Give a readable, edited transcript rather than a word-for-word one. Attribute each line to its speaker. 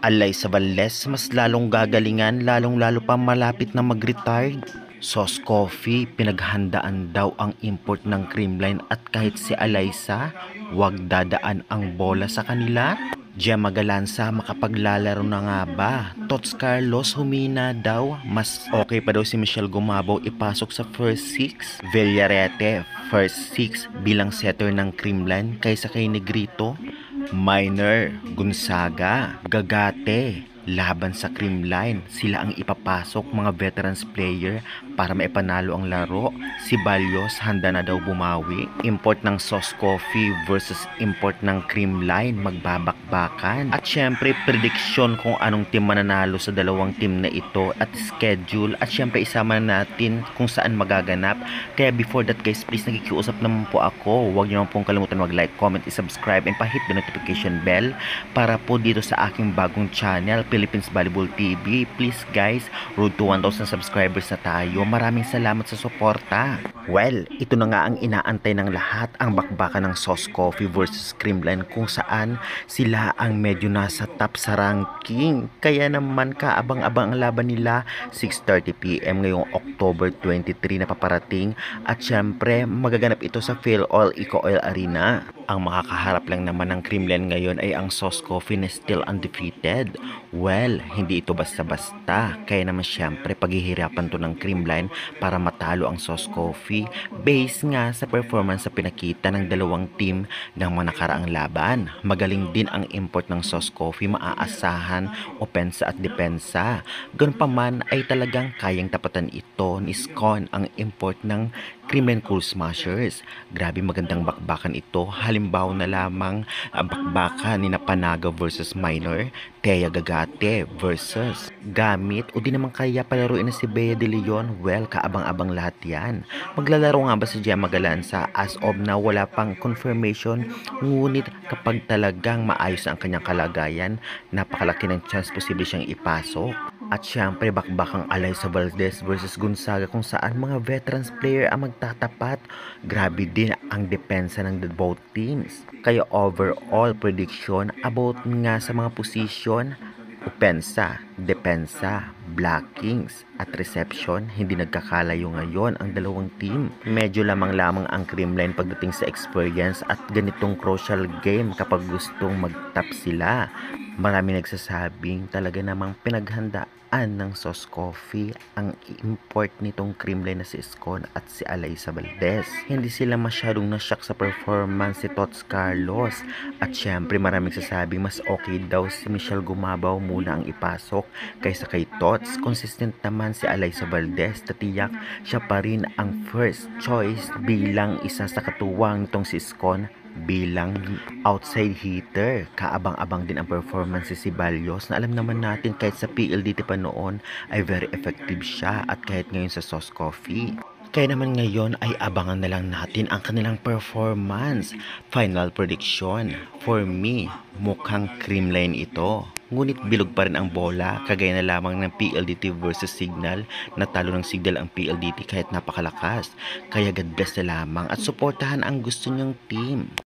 Speaker 1: Alay sa Valdez, mas lalong gagalingan, lalong-lalo pa malapit na mag-retire. Sauce Coffee, pinaghandaan daw ang import ng Creamline at kahit si Alaysa, wag dadaan ang bola sa kanila. Gemma Galanza, makapaglalaro na nga ba? Tots Carlos, humina daw. Mas okay pa daw si Michelle Gumabaw ipasok sa first six. Villarete, first six bilang setter ng Creamline kaysa kay Negrito. Minor, Gonzaga, Gagate, laban sa Creamline. Sila ang ipapasok mga veterans player para maipanalo ang laro. Si Balyos handa na daw bumawi. Import ng Sauce Coffee versus import ng Creamline, magbabakbakan. At syempre, prediction kung anong team mananalo sa dalawang team na ito at schedule. At syempre, isama na natin kung saan magaganap. Kaya before that guys, please nakikiusap naman po ako. Huwag niyo naman pong kalimutan mag-like, comment, subscribe, and pa-hit the notification bell para po dito sa aking bagong channel, Philippines Volleyball TV. Please guys, road to 1,000 subscribers na tayo. Maraming salamat sa suporta. Well, ito na nga ang inaantay ng lahat, ang bakbakan ng Sauce Coffee versus Creamline kung saan sila ang medyo nasa top sa ranking. Kaya naman kaabang-abang ang laban nila, 6:30 PM ngayong October 23 na paparating. At syempre, magaganap ito sa PhilOil Eco Oil Arena. Ang makakaharap lang naman ng Creamline ngayon ay ang Sauce Coffee na still undefeated. Well, hindi ito basta-basta. Kaya naman syempre paghihirapan to ng Creamline para matalo ang Sauce Coffee. Based nga sa performance sa pinakita ng dalawang team ng mga nakaraang laban. Magaling din ang import ng Sauce Coffee, maaasahan, opensa at depensa. Ganun pa man ay talagang kayang tapatan ito ni Scon ang import ng Creamline Cool Smashers. Grabe magandang bakbakan ito. Halimbawa na lamang bakbakan ni Napanaga versus Minor, Thea Gagate versus Gamit, o di naman kaya palaruin na si Bea De Leon. Well, kaabang-abang lahat yan. Maglalaro nga ba si Gemma Galanza? As of now, wala pang confirmation. Ngunit kapag talagang maayos ang kanyang kalagayan, napakalaki ng chance posible siyang ipasok. At syempre, bakbakang Alaysa Valdez versus Gonzaga kung saan mga veterans player ang magtatapat. Grabe din ang depensa ng both teams. Kaya overall prediction about nga sa mga position, opensa, depensa, blockings at reception, hindi nagkakalayo ngayon ang dalawang team. Medyo lamang-lamang ang Creamline pagdating sa experience at ganitong crucial game kapag gustong mag-top sila. Marami nagsasabing talaga namang pinaghandaan ng Sauce Coffee ang import nitong Creamline na si Scon at si Alaysa Valdez. Hindi sila masyadong na-shock sa performance si Tots Carlos. At syempre maraming nagsasabing mas okay daw si Michelle Gumabaw muna ang ipasok kaysa kay Tots. Consistent naman si Alaysa Valdez, tatiyak siya pa rin ang first choice bilang isa sa katuwang nitong si Scon bilang outside hitter. Kaabang-abang din ang performance si Balyos na alam naman natin kahit sa PLDT pa noon ay very effective siya at kahit ngayon sa Sauce Coffee. Kaya naman ngayon ay abangan na lang natin ang kanilang performance. Final prediction, for me, mukhang Creamline ito. Ngunit bilog pa rin ang bola, kagaya na lamang ng PLDT versus Signal. Natalo ng Signal ang PLDT kahit napakalakas. Kaya God bless na lamang at suportahan ang gusto niyong team.